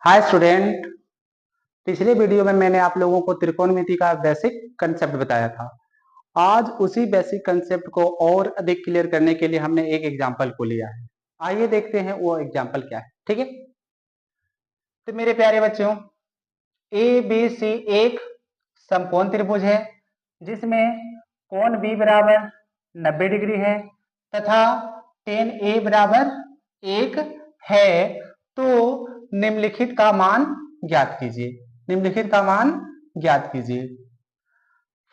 Hi student. पिछले video में मैंने आप लोगों को त्रिकोणमिति का बेसिक कंसेप्ट बताया था। आज उसी बेसिक कंसेप्ट को और अधिक क्लियर करने के लिए हमने एक एग्जांपल को लिया है। आइए देखते हैं वो एग्जांपल क्या है। ठीक है, तो मेरे प्यारे बच्चों, ए बी सी एक समकोण त्रिभुज है जिसमें कोण बी बराबर 90 डिग्री है तथा टेन ए बराबर 1 है। तो निम्नलिखित का मान ज्ञात कीजिए। निम्नलिखित का मान ज्ञात कीजिए।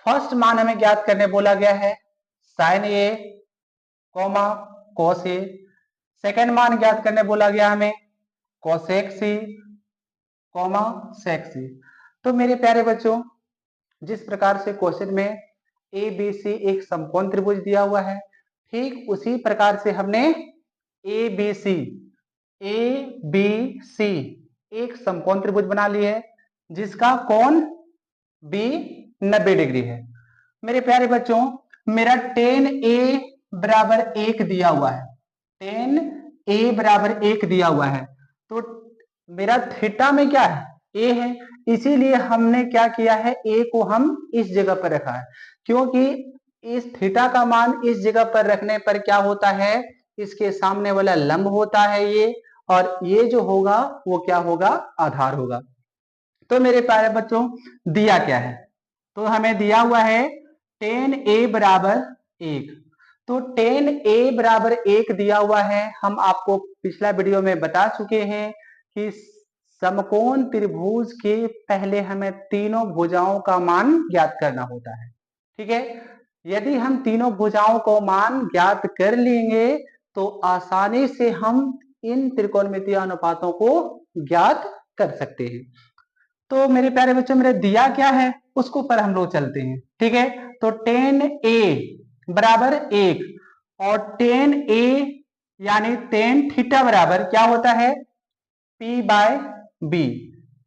फर्स्ट मान हमें ज्ञात करने बोला गया है sign A comma cos A. Second मान ज्ञात करने बोला गया हमें कोसेक सी कॉमा सेक सी। तो मेरे प्यारे बच्चों, जिस प्रकार से क्वेश्चन में ए बी सी एक समकोण त्रिभुज दिया हुआ है, ठीक उसी प्रकार से हमने ए बी सी एक समकोण त्रिभुज बना ली है जिसका कोण बी 90 डिग्री है। मेरे प्यारे बच्चों, मेरा टेन ए बराबर 1 दिया हुआ है। टेन ए बराबर 1 दिया हुआ है तो मेरा थीटा में क्या है, ए है। इसीलिए हमने क्या किया है, ए को हम इस जगह पर रखा है क्योंकि इस थीटा का मान इस जगह पर रखने पर क्या होता है, इसके सामने वाला लंब होता है ये, और ये जो होगा वो क्या होगा, आधार होगा। तो मेरे प्यारे बच्चों, दिया क्या है, तो हमें दिया हुआ है टेन ए बराबर 1। तो टेन ए बराबर 1 दिया हुआ है। हम आपको पिछला वीडियो में बता चुके हैं कि समकोण त्रिभुज के पहले हमें तीनों भुजाओं का मान ज्ञात करना होता है। ठीक है, यदि हम तीनों भुजाओं को मान ज्ञात कर लेंगे तो आसानी से हम इन त्रिकोणमितीय अनुपातों को ज्ञात कर सकते हैं। तो मेरे प्यारे बच्चों, मेरे दिया क्या है उसको पर हम लोग चलते हैं। ठीक है, तो टेन ए बराबर 1 और टेन ए यानी टेन थीटा बराबर क्या होता है, P by B.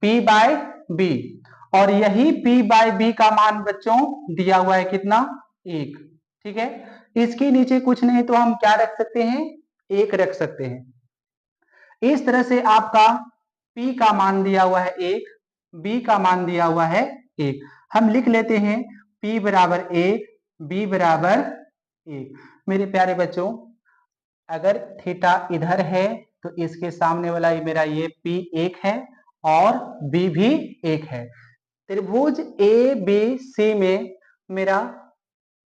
P by B, और यही P बाय बी का मान बच्चों दिया हुआ है कितना, 1। ठीक है, इसके नीचे कुछ नहीं तो हम क्या रख सकते हैं, 1 रख सकते हैं। इस तरह से आपका P का मान दिया हुआ है 1, B का मान दिया हुआ है 1। हम लिख लेते हैं P बराबर 1, B बराबर 1। मेरे प्यारे बच्चों, अगर थीटा इधर है तो इसके सामने वाला ये मेरा ये P 1 है और B भी 1 है। त्रिभुज ए बी सी में मेरा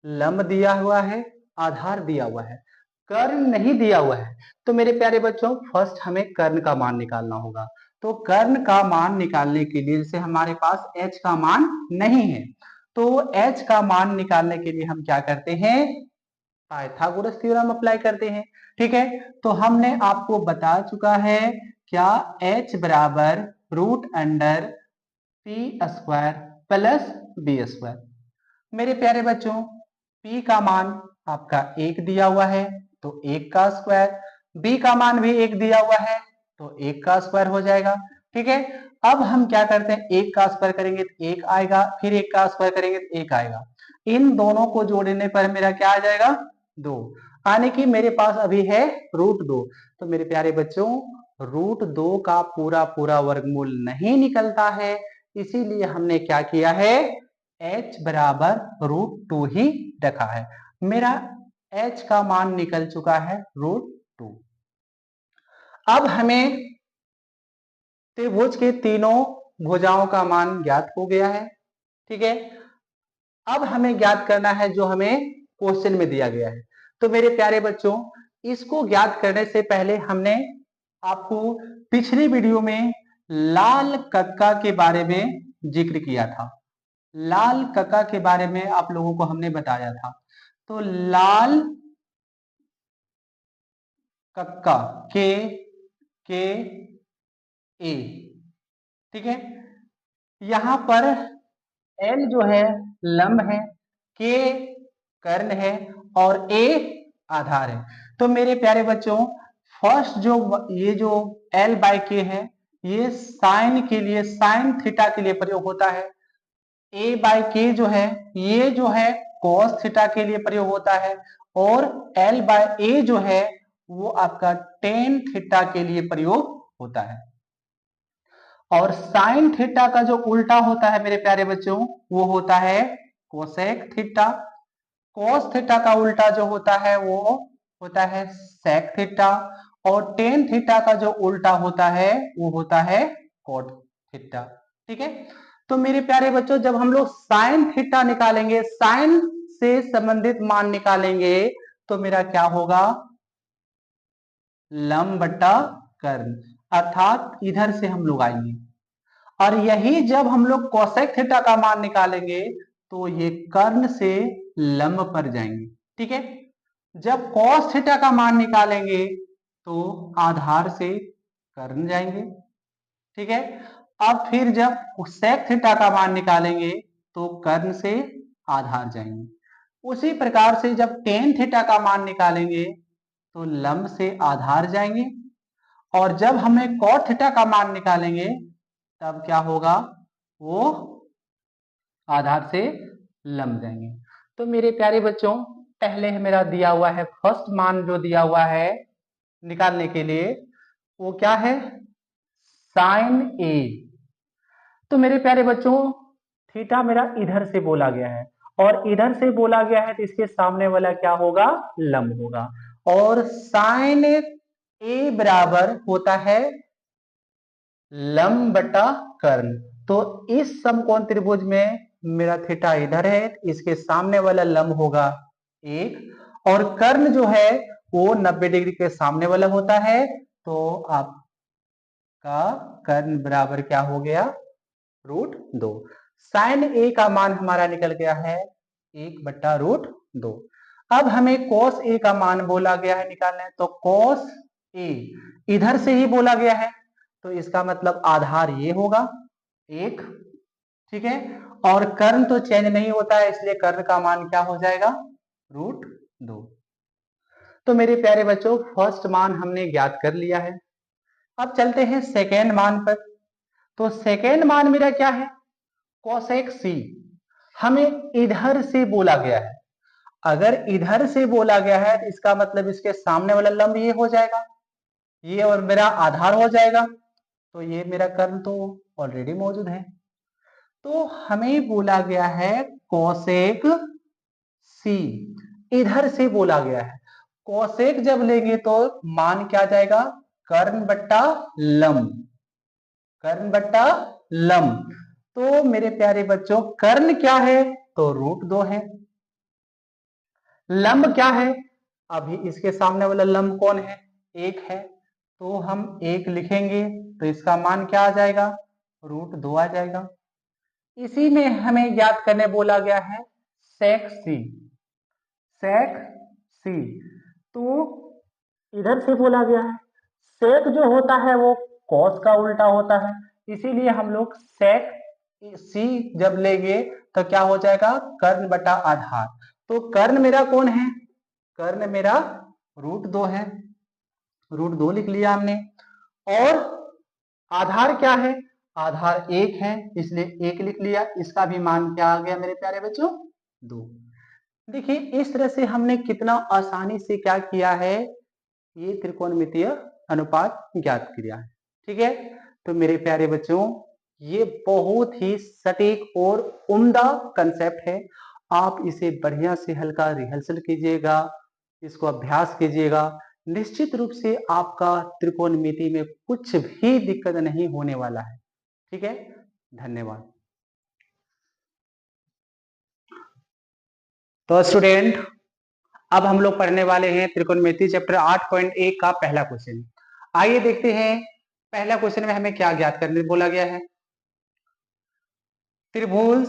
लंब दिया हुआ है, आधार दिया हुआ है, कर्ण नहीं दिया हुआ है। तो मेरे प्यारे बच्चों, फर्स्ट हमें कर्ण का मान निकालना होगा। तो कर्ण का मान निकालने के लिए, जैसे हमारे पास h का मान नहीं है, तो h का मान निकालने के लिए हम क्या करते हैं, पाइथागोरस थ्योरम अप्लाई करते हैं। ठीक है, तो हमने आपको बता चुका है क्या, h बराबर root under P square plus B square. मेरे प्यारे बच्चों, p का मान आपका 1 दिया हुआ है तो 1 का स्क्वायर, b का मान भी 1 दिया हुआ है तो 1 का स्क्वायर हो जाएगा। ठीक है, अब हम क्या करते हैं, 1 का स्क्वायर करेंगे तो 1 आएगा, फिर 1 का स्क्वायर करेंगे तो 1 आएगा। इन दोनों को जोड़ने पर मेरा क्या आ जाएगा, 2, यानी कि मेरे पास अभी है रूट 2। तो मेरे प्यारे बच्चों, रूट 2 का पूरा पूरा वर्गमूल नहीं निकलता है, इसीलिए हमने क्या किया है, h बराबर रूट 2 ही रखा है। मेरा h का मान निकल चुका है रूट 2। अब हमें त्रिभुज के तीनों भुजाओं का मान ज्ञात हो गया है। ठीक है, अब हमें ज्ञात करना है जो हमें क्वेश्चन में दिया गया है। तो मेरे प्यारे बच्चों, इसको ज्ञात करने से पहले हमने आपको पिछली वीडियो में लाल कक्का के बारे में जिक्र किया था। लाल कक्का के बारे में आप लोगों को हमने बताया था। तो लाल कक्का के ए, ठीक है, यहां पर एल जो है लंब है, के कर्ण है और ए आधार है। तो मेरे प्यारे बच्चों, फर्स्ट जो ये जो एल बाय के है, ये साइन के लिए, साइन थीटा के लिए प्रयोग होता है। ए बाय के जो है, ये जो है कॉस थीटा के लिए प्रयोग होता है, और एल बाय ए जो है वो आपका टेन थीटा के लिए प्रयोग होता है। और साइन थीटा का जो उल्टा होता है मेरे प्यारे बच्चों वो होता है कोसेक थीटा। कोस थीटा का उल्टा जो होता है वो होता है सेक थीटा। और टेन थीटा का जो उल्टा होता है वो होता है कोट थीटा। ठीक है, तो मेरे प्यारे बच्चों जब हम लोग साइन थीटा निकालेंगे, साइन से संबंधित मान निकालेंगे, तो मेरा क्या होगा, लंब बटा कर्ण, अर्थात इधर से हम लोग आएंगे। और यही जब हम लोग कोसेक थीटा का मान निकालेंगे तो ये कर्ण से लंब पर जाएंगे। ठीक है, जब कॉस थीटा का मान निकालेंगे तो आधार से कर्ण जाएंगे। ठीक है, अब फिर जब सेक थीटा का मान निकालेंगे तो कर्ण से आधार जाएंगे। उसी प्रकार से जब टेन थीटा का मान निकालेंगे तो लंब से आधार जाएंगे। और जब हमें कॉट थीटा का मान निकालेंगे तब क्या होगा, वो आधार से लंब जाएंगे। तो मेरे प्यारे बच्चों पहले मेरा दिया हुआ है फर्स्ट मान जो दिया हुआ है निकालने के लिए वो क्या है, साइन ए। तो मेरे प्यारे बच्चों थीटा मेरा इधर से बोला गया है और इधर से बोला गया है तो इसके सामने वाला क्या होगा, लंब होगा। और साइन ए बराबर होता है लंब बटा कर्ण। तो इस समकोण त्रिभुज में मेरा थीटा इधर है, इसके सामने वाला लंब होगा एक, और कर्ण जो है वो 90 डिग्री के सामने वाला होता है। तो आपका कर्ण बराबर क्या हो गया, √2। साइन ए का मान हमारा निकल गया है 1/√2। अब हमें कॉस ए का मान बोला गया है निकालना है, तो कॉस ए इधर से ही बोला गया है तो इसका मतलब आधार ये होगा 1। ठीक है, और कर्ण तो चेंज नहीं होता है इसलिए कर्ण का मान क्या हो जाएगा, √2। तो मेरे प्यारे बच्चों फर्स्ट मान हमने ज्ञात कर लिया है। अब चलते हैं सेकेंड मान पर। तो सेकेंड मान मेरा क्या है, कोसेक सी। हमें इधर से बोला गया है, अगर इधर से बोला गया है तो इसका मतलब इसके सामने वाला लंब ये हो जाएगा, ये और मेरा आधार हो जाएगा। तो ये मेरा कर्ण तो ऑलरेडी मौजूद है। तो हमें बोला गया है कोसेक सी, इधर से बोला गया है। कोसेक जब लेंगे तो मान क्या जाएगा, कर्ण बट्टा लंब, कर्ण बट्टा लंब। तो मेरे प्यारे बच्चों कर्ण क्या है, तो √2 है। लंब क्या है, अभी इसके सामने वाला लंब कौन है, 1 है, तो हम 1 लिखेंगे तो इसका मान क्या आ जाएगा, √2 आ जाएगा। इसी में हमें ज्ञात करने बोला गया है सेक सी, सेक सी। तो इधर से बोला गया है, सेक जो होता है वो कॉस का उल्टा होता है, इसीलिए हम लोग सेक सी जब लेंगे तो क्या हो जाएगा, कर्ण बटा आधार। तो कर्ण मेरा कौन है, कर्ण मेरा √2 है, √2 लिख लिया हमने। और आधार क्या है, आधार 1 है इसलिए 1 लिख लिया। इसका भी मान क्या आ गया मेरे प्यारे बच्चों, 2। देखिए इस तरह से हमने कितना आसानी से क्या किया है, ये त्रिकोणमितीय अनुपात ज्ञात किया है। ठीक है, तो मेरे प्यारे बच्चों ये बहुत ही सटीक और उम्दा कंसेप्ट है। आप इसे बढ़िया से हल्का रिहर्सल कीजिएगा, इसको अभ्यास कीजिएगा, निश्चित रूप से आपका त्रिकोणमिति में कुछ भी दिक्कत नहीं होने वाला है। ठीक है, धन्यवाद। तो स्टूडेंट अब हम लोग पढ़ने वाले हैं त्रिकोणमिति चैप्टर 8.1 का पहला क्वेश्चन। आइए देखते हैं पहला क्वेश्चन में हमें क्या ज्ञात करने बोला गया है। त्रिभुज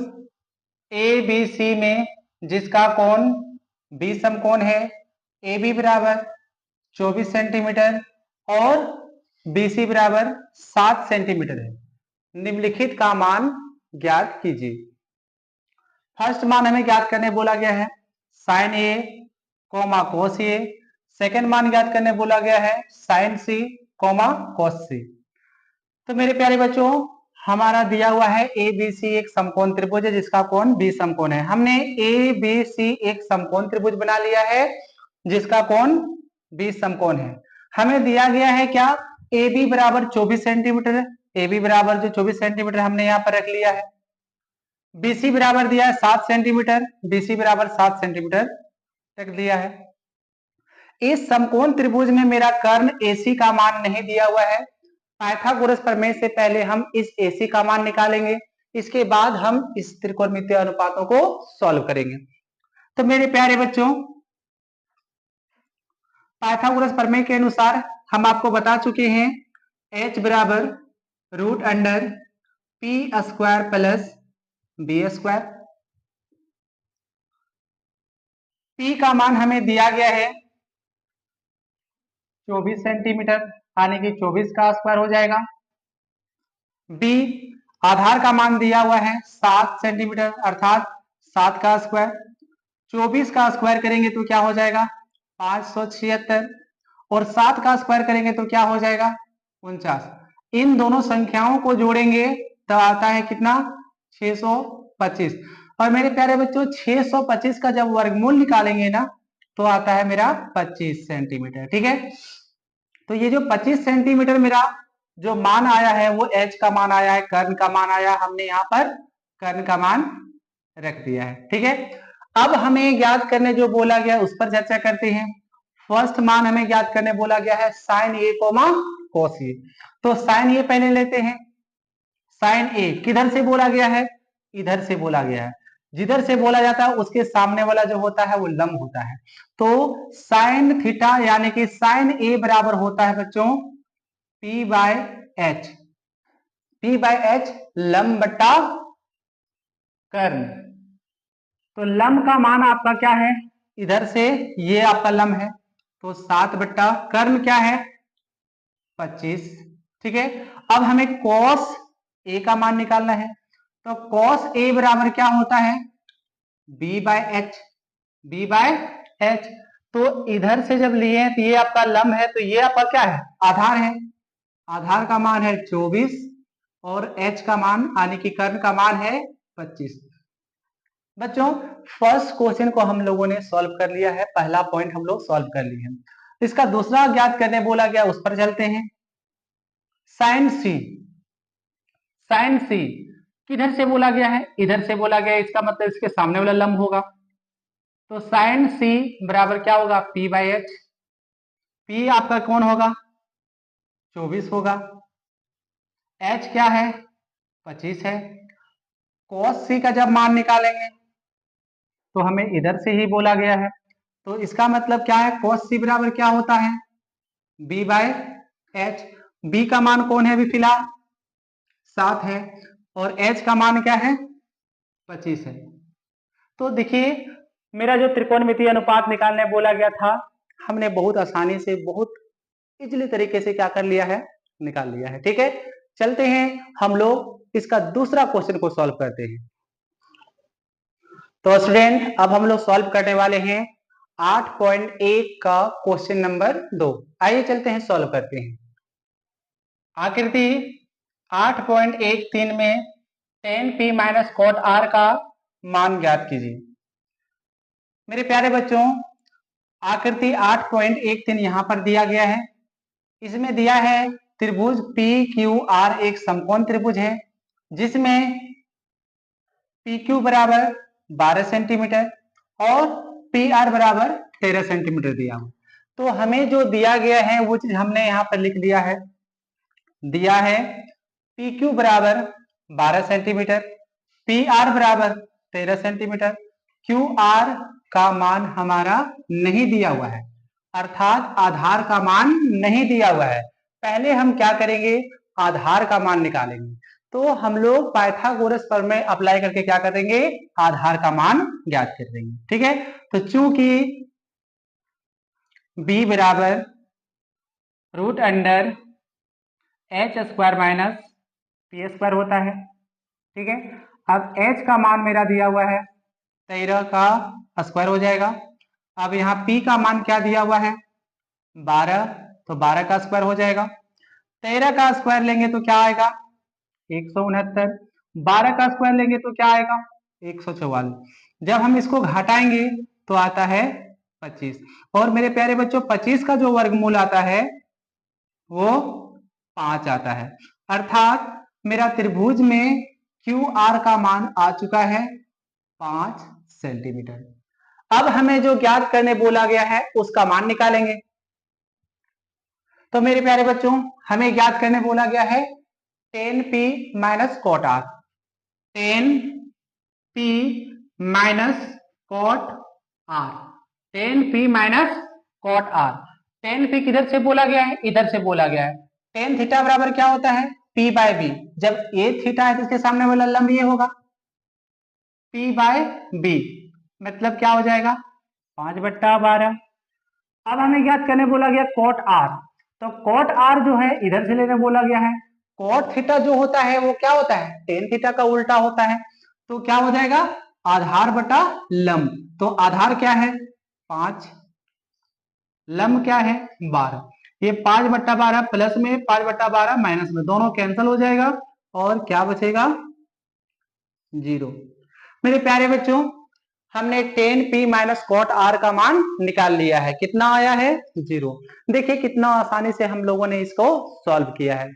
ABC में जिसका कोण B समकोण है, AB बराबर 24 सेंटीमीटर और BC बराबर 7 सेंटीमीटर है, निम्नलिखित का मान ज्ञात कीजिए। फर्स्ट मान हमें ज्ञात करने बोला गया है साइन ए कोमा कोस ए, सेकेंड मान ज्ञात करने बोला गया है साइन सी कोमा कोस सी। तो मेरे प्यारे बच्चों हमारा दिया हुआ है ABC एक समकोण त्रिभुज है जिसका कोण B समकोण है। हमने ABC एक समकोण त्रिभुज बना लिया है जिसका कोण B समकोण है। हमें दिया गया है क्या, AB बराबर 24 सेंटीमीटर है, ए बी बराबर जो 24 सेंटीमीटर हमने यहाँ पर रख लिया है। BC बराबर दिया है 7 सेंटीमीटर, BC बराबर 7 सेंटीमीटर रख दिया है। इस समकोण त्रिभुज में मेरा कर्ण AC का मान नहीं दिया हुआ है। पाइथागोरस प्रमेय से पहले हम इस AC का मान निकालेंगे, इसके बाद हम इस त्रिकोणमितीय अनुपातों को सॉल्व करेंगे। तो मेरे प्यारे बच्चों, पाइथागोरस प्रमेय के अनुसार हम आपको बता चुके हैं H बराबर root under P square plus B square. P का मान हमें दिया गया है 24 सेंटीमीटर, यानी कि 24 का स्क्वायर हो जाएगा। B आधार का मान दिया हुआ है 7 सेंटीमीटर, अर्थात 7 का स्क्वायर। 24 का स्क्वायर करेंगे तो क्या हो जाएगा 576, और 7 का स्क्वायर करेंगे तो क्या हो जाएगा 49। इन दोनों संख्याओं को जोड़ेंगे तो आता है कितना 625। और मेरे प्यारे बच्चों 625 का जब वर्गमूल निकालेंगे ना तो आता है मेरा 25 सेंटीमीटर। ठीक है, तो ये जो 25 सेंटीमीटर मेरा जो मान आया है वो H का मान आया है, कर्ण का मान आया, हमने यहाँ पर कर्ण का मान रख दिया है। ठीक है, अब हमें ज्ञात करने जो बोला गया उस पर चर्चा करते हैं। फर्स्ट मान हमें ज्ञात करने बोला गया है साइन ए कोमा कोस ए। तो साइन ए पहले लेते हैं। साइन ए किधर से बोला गया है, इधर से बोला गया है। जिधर से बोला जाता है उसके सामने वाला जो होता है वो लंब होता है। तो साइन थीटा यानी कि साइन ए बराबर होता है बच्चों P by H. P by H लंब बट्टा कर्ण। तो लंब का मान आपका क्या है, इधर से ये आपका लंब है तो 7 बट्टा कर्ण क्या है 25। ठीक है, अब हमें कॉस ए का मान निकालना है। तो कॉस ए बराबर क्या होता है B by H. B by H, तो इधर से जब लिए तो ये आपका लंब है, तो ये आपका क्या है आधार है। आधार का मान है 24 और H का मान यानी कि कर्ण का मान है 25। बच्चों फर्स्ट क्वेश्चन को हम लोगों ने सॉल्व कर लिया है, पहला पॉइंट हम लोग सॉल्व कर लिए हैं। इसका दूसरा ज्ञात करने बोला गया उस पर चलते हैं। साइन सी। साइन सी किधर से बोला गया है, इधर से बोला गया है, इसका मतलब इसके सामने वाला लंब होगा। तो साइन सी बराबर क्या होगा P बाई एच। P आपका कौन होगा 24 होगा, H क्या है 25 है। cos C का जब मान निकालेंगे तो हमें इधर से ही बोला गया है, तो इसका मतलब क्या है cos C बराबर क्या होता है B बाय एच। B का मान कौन है अभी फिलहाल 7 है और H का मान क्या है 25 है। तो देखिए मेरा जो त्रिकोणमितीय अनुपात निकालने बोला गया था हमने बहुत आसानी से बहुत इजीली तरीके से क्या कर लिया है निकाल लिया है। ठीक है, चलते हैं हम लोग इसका दूसरा क्वेश्चन को सॉल्व करते हैं। तो स्टूडेंट अब हम लोग सॉल्व करने वाले हैं 8.1 का क्वेश्चन नंबर 2। आइए चलते हैं सॉल्व करते हैं। आकृति 8.13 में tan P minus cot R का मान ज्ञात कीजिए। मेरे प्यारे बच्चों आकृति 8.13 यहां पर दिया गया है। इसमें दिया है त्रिभुज PQR एक समकोण त्रिभुज है जिसमें PQ बराबर 12 सेंटीमीटर और PR बराबर 13 सेंटीमीटर दिया हुआ। तो हमें जो दिया गया है वो चीज हमने यहाँ पर लिख दिया है। दिया है PQ बराबर 12 सेंटीमीटर, PR बराबर 13 सेंटीमीटर। QR का मान हमारा नहीं दिया हुआ है, अर्थात आधार का मान नहीं दिया हुआ है। पहले हम क्या करेंगे आधार का मान निकालेंगे। तो हम लोग पाइथागोरस प्रमेय अप्लाई करके क्या करेंगे आधार का मान ज्ञात कर देंगे। ठीक है, तो चूंकि B बराबर root under H square minus P square होता है। ठीक है, अब H का मान मेरा दिया हुआ है 13 का स्क्वायर हो जाएगा। अब यहाँ P का मान क्या दिया हुआ है 12, तो 12 का स्क्वायर हो जाएगा। 13 का स्क्वायर लेंगे तो क्या आएगा 169, 12 का स्क्वायर लेंगे तो क्या आएगा 144। जब हम इसको घटाएंगे तो आता है 25। और मेरे प्यारे बच्चों 25 का जो वर्गमूल आता है वो 5 आता है। अर्थात मेरा त्रिभुज में क्यू आर का मान आ चुका है 5 सेंटीमीटर। अब हमें जो ज्ञात करने बोला गया है उसका मान निकालेंगे। तो मेरे प्यारे बच्चों, हमें ज्ञात करने बोला गया है tan P minus cot R, tan P minus cot R, tan P minus cot R. tan P किधर से बोला गया है? इधर से बोला गया है। tan थीटा बराबर क्या होता है? P by B. जब a थीटा है तो इसके सामने वाला लंब ये होगा P बाय बी, मतलब क्या हो जाएगा 5/12। अब हमें ज्ञात करने बोला गया कॉट आर, तो कॉट आर जो है इधर से लेने बोला गया है। कॉट थीटा जो होता है वो क्या होता है? टेन थीटा का उल्टा होता है। तो क्या हो जाएगा? आधार बटा लंब। तो आधार क्या है? 5, लंब क्या है? 12। ये 5/12 प्लस में 5/12 माइनस में, दोनों कैंसिल हो जाएगा और क्या बचेगा? 0। मेरे प्यारे बच्चों, हमने tan P minus cot R का मान निकाल लिया है। कितना आया है? 0। देखिए कितना आसानी से हम लोगों ने इसको सॉल्व किया है।